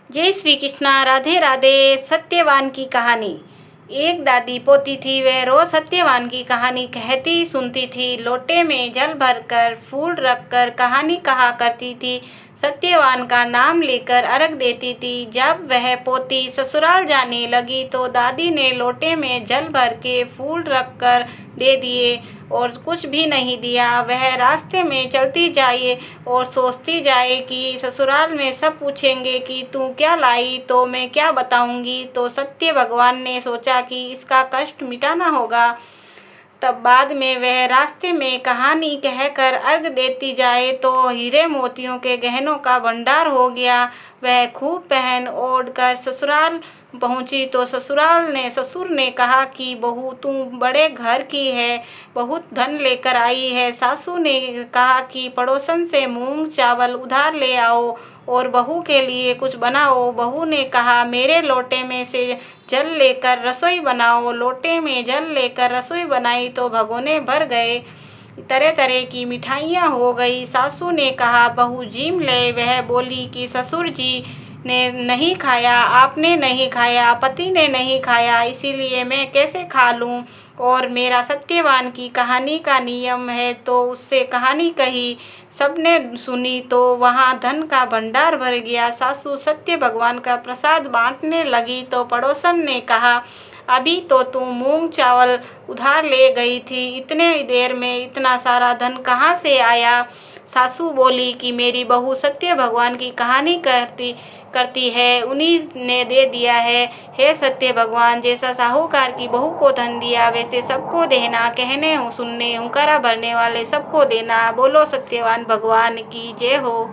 जय श्री कृष्णा। राधे राधे। सत्यवान की कहानी। एक दादी पोती थी। वह रोज सत्यवान की कहानी कहती सुनती थी। लोटे में जल भरकर फूल रखकर कहानी कहा करती थी। सत्यवान का नाम लेकर अर्घ देती थी। जब वह पोती ससुराल जाने लगी तो दादी ने लोटे में जल भर के फूल रखकर दे दिए और कुछ भी नहीं दिया। वह रास्ते में चलती जाए और सोचती जाए कि ससुराल में सब पूछेंगे कि तू क्या लाई, तो मैं क्या बताऊंगी। तो सत्य भगवान ने सोचा कि इसका कष्ट मिटाना होगा। तब बाद में वह रास्ते में कहानी कहकर अर्घ देती जाए तो हीरे मोतियों के गहनों का भंडार हो गया। वह खूब पहन ओढ़ कर ससुराल पहुंची तो ससुर ने कहा कि बहू तू बड़े घर की है, बहुत धन लेकर आई है। सासू ने कहा कि पड़ोसन से मूंग चावल उधार ले आओ और बहू के लिए कुछ बनाओ। बहू ने कहा मेरे लोटे में से जल लेकर रसोई बनाओ। लोटे में जल लेकर रसोई बनाई तो भगोने भर गए। तरह तरह की मिठाइयाँ हो गई। सासू ने कहा बहू जीम ले। वह बोली कि ससुर जी ने नहीं खाया, आपने नहीं खाया, पति ने नहीं खाया, इसीलिए मैं कैसे खा लूँ। और मेरा सत्यवान की कहानी का नियम है। तो उससे कहानी कही, सबने सुनी तो वहाँ धन का भंडार भर गया। सासू सत्य भगवान का प्रसाद बांटने लगी तो पड़ोसन ने कहा अभी तो तू मूंग चावल उधार ले गई थी, इतने देर में इतना सारा धन कहाँ से आया। सासू बोली कि मेरी बहू सत्य भगवान की कहानी करती है, उन्हीं ने दे दिया है। हे सत्य भगवान, जैसा साहूकार की बहू को धन दिया वैसे सबको देना। कहने सुनने हुंकारा भरने वाले सबको देना। बोलो सत्यवान भगवान की जय हो।